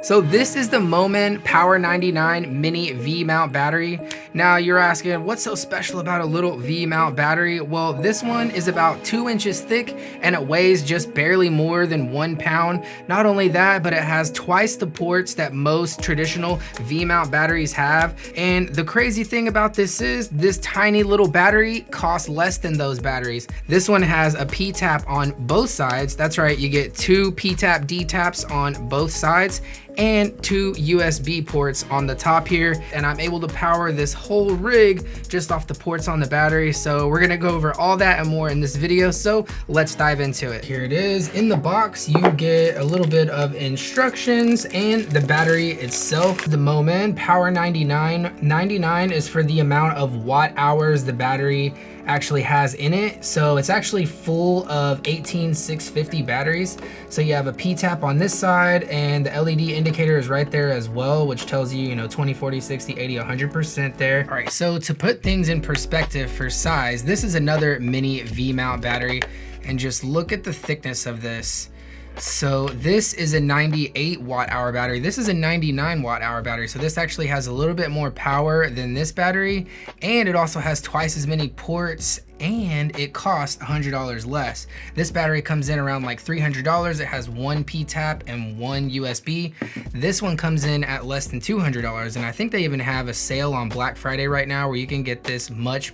So this is the Moman Power 99 Mini V-mount battery. Now you're asking, what's so special about a little V-mount battery? Well, this one is about 2 inches thick and it weighs just barely more than 1 pound. Not only that, but it has twice the ports that most traditional V-mount batteries have. And the crazy thing about this is this tiny little battery costs less than those batteries. This one has a P-tap on both sides. That's right, you get 2 P-tap D-taps on both sides and 2 USB ports on the top here. And I'm able to power this whole rig just off the ports on the battery. So we're gonna go over all that and more in this video. So let's dive into it. Here it is. In the box, you get a little bit of instructions and the battery itself. The Moman Power 99. 99 is for the amount of watt hours the battery actually has in it. So it's actually full of 18650 batteries. So you have a P-tap on this side and the LED indicator is right there as well, which tells you, 20, 40, 60, 80, 100% there. All right, so to put things in perspective for size, this is another mini V-mount battery and just look at the thickness of this. So this is a 98 watt hour battery. This is a 99 watt hour battery. So this actually has a little bit more power than this battery. And it also has twice as many ports and it costs $100 less. This battery comes in around like $300. It has 1 P-tap and 1 USB. This one comes in at less than $200. And I think they even have a sale on Black Friday right now where you can get this much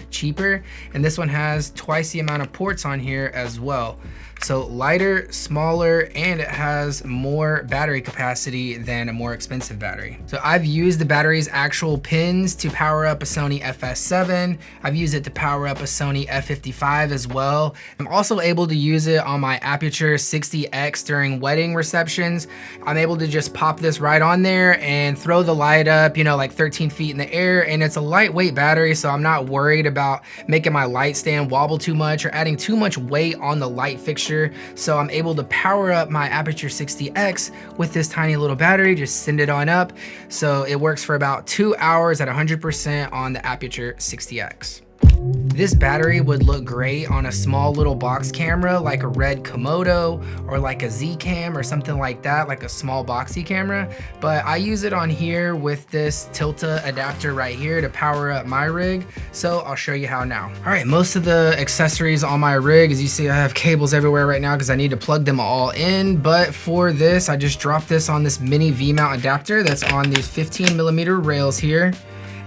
cheaper. And this one has twice the amount of ports on here as well. So lighter, smaller, and it has more battery capacity than a more expensive battery. So I've used the battery's actual pins to power up a Sony FS7. I've used it to power up a Sony F55 as well. I'm also able to use it on my Aperture 60X during wedding receptions. I'm able to just pop this right on there and throw the light up, like 13 feet in the air. And it's a lightweight battery, so I'm not worried about making my light stand wobble too much or adding too much weight on the light fixture. So I'm able to power up my Aperture 60X with this tiny little battery, just send it on up. So it works for about 2 hours at 100% on the Aperture 60X. This battery would look great on a small little box camera like a Red Komodo or like a Z-Cam or something like that, like a small boxy camera. But I use it on here with this TILTA adapter right here to power up my rig. So I'll show you how now. All right, most of the accessories on my rig, as you see, I have cables everywhere right now because I need to plug them all in. But for this, I just dropped this on this mini V-mount adapter that's on these 15mm rails here.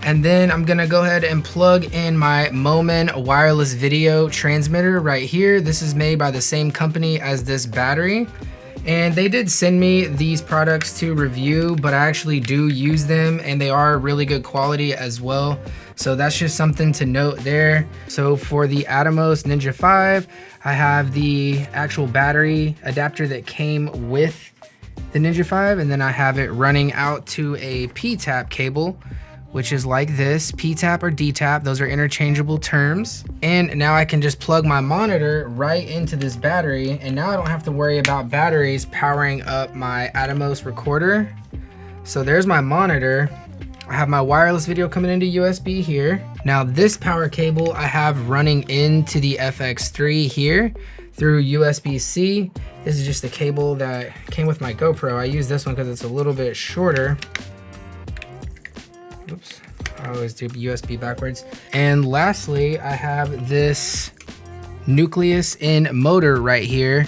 And then I'm gonna go ahead and plug in my Moman wireless video transmitter right here. This is made by the same company as this battery. And they did send me these products to review, but I actually do use them and they are really good quality as well. So that's just something to note there. So for the Atomos Ninja 5, I have the actual battery adapter that came with the Ninja 5, and then I have it running out to a P-tap cable, which is like this, P-tap or D-tap, those are interchangeable terms. And now I can just plug my monitor right into this battery, and now I don't have to worry about batteries powering up my Atomos recorder. So there's my monitor. I have my wireless video coming into USB here. Now this power cable I have running into the FX3 here through USB-C. This is just the cable that came with my GoPro. I use this one because it's a little bit shorter. Oops, I always do USB backwards. And lastly, I have this nucleus in motor right here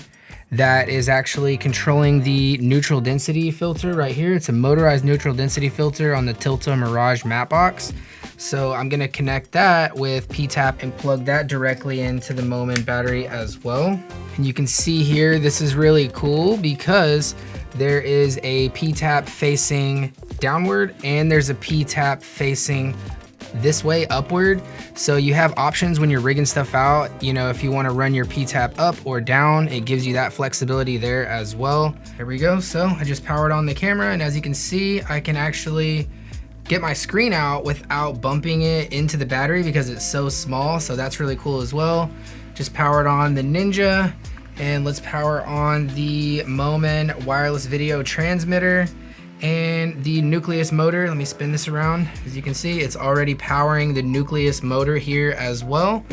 that is actually controlling the neutral density filter right here. It's a motorized neutral density filter on the TILTA Mirage matte box. So I'm gonna connect that with P-tap and plug that directly into the Moman battery as well. And you can see here, this is really cool because there is a P-tap facing downward and there's a P-tap facing this way upward. So you have options when you're rigging stuff out. If you want to run your P-tap up or down, it gives you that flexibility there as well. There we go. So I just powered on the camera, and as you can see, I can actually get my screen out without bumping it into the battery because it's so small. So that's really cool as well. Just powered on the Ninja, and let's power on the Moman wireless video transmitter and the nucleus motor. Let me spin this around. As you can see, it's already powering the nucleus motor here as well.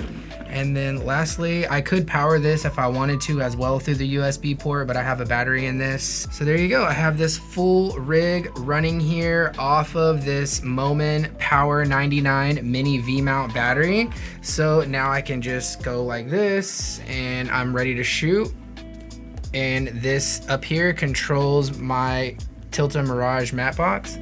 And then lastly, I could power this if I wanted to as well through the USB port, but I have a battery in this. So there you go. I have this full rig running here off of this Moman Power 99 mini V-mount battery. So now I can just go like this and I'm ready to shoot. And this up here controls my TILTA Mirage matte box.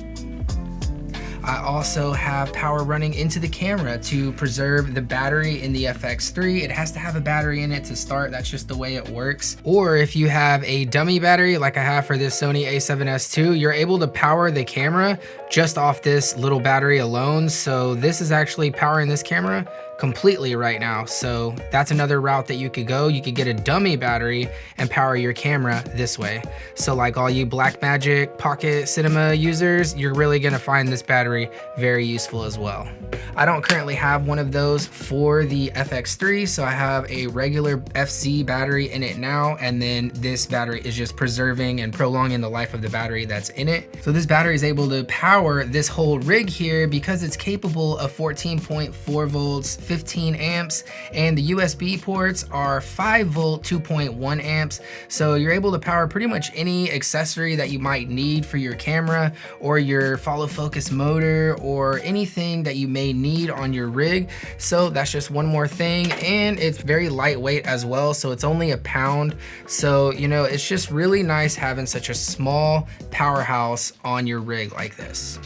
I also have power running into the camera to preserve the battery in the FX3. It has to have a battery in it to start. That's just the way it works. Or if you have a dummy battery like I have for this Sony a7S II, you're able to power the camera just off this little battery alone. So this is actually powering this camera completely right now. So that's another route that you could go. You could get a dummy battery and power your camera this way. So like all you Blackmagic Pocket Cinema users, you're really gonna find this battery very useful as well. I don't currently have one of those for the FX3, so I have a regular FZ battery in it now, and then this battery is just preserving and prolonging the life of the battery that's in it. So this battery is able to power this whole rig here because it's capable of 14.4 volts, 15 amps, and the USB ports are 5 volt, 2.1 amps. So you're able to power pretty much any accessory that you might need for your camera or your follow focus motor or anything that you may need on your rig. So that's just one more thing, and it's very lightweight as well, so it's only a pound. So you know, it's just really nice having such a small powerhouse on your rig like this.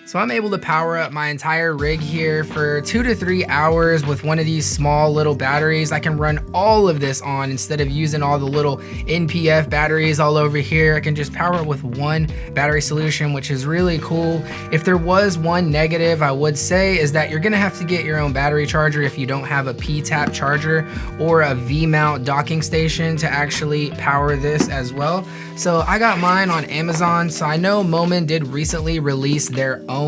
So I'm able to power up my entire rig here for 2 to 3 hours with one of these small little batteries. I can run all of this on instead of using all the little NPF batteries all over here. I can just power it with one battery solution, which is really cool. If there was one negative I would say is that you're gonna have to get your own battery charger if you don't have a P-tap charger or a V-mount docking station to actually power this as well. So I got mine on Amazon. So I know Moman did recently release their own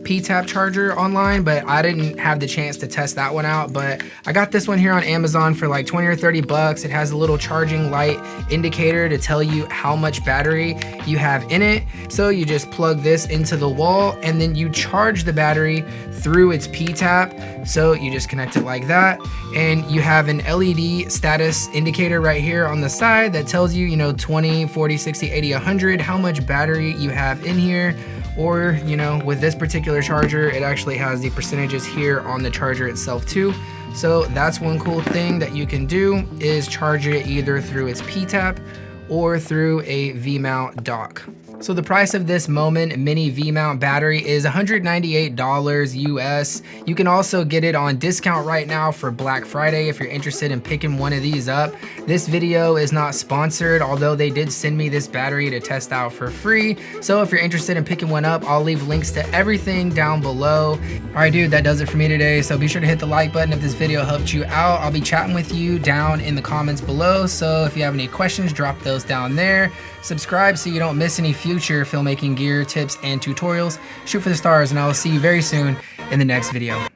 P-tap charger online, but I didn't have the chance to test that one out. But I got this one here on Amazon for like 20 or 30 bucks. It has a little charging light indicator to tell you how much battery you have in it. So you just plug this into the wall and then you charge the battery through its P-tap. So you just connect it like that, and you have an LED status indicator right here on the side that tells you, 20, 40, 60, 80, 100, how much battery you have in here. Or, with this particular charger, it actually has the percentages here on the charger itself too. So that's one cool thing that you can do, is charge it either through its P-tap or through a V-mount dock. So the price of this Moman mini V-mount battery is $198 US. You can also get it on discount right now for Black Friday if you're interested in picking one of these up. This video is not sponsored, although they did send me this battery to test out for free. So if you're interested in picking one up, I'll leave links to everything down below. All right, dude, that does it for me today. So be sure to hit the like button if this video helped you out. I'll be chatting with you down in the comments below. So if you have any questions, drop those down there. Subscribe so you don't miss any future filmmaking gear tips and tutorials. Shoot for the stars, and I will see you very soon in the next video.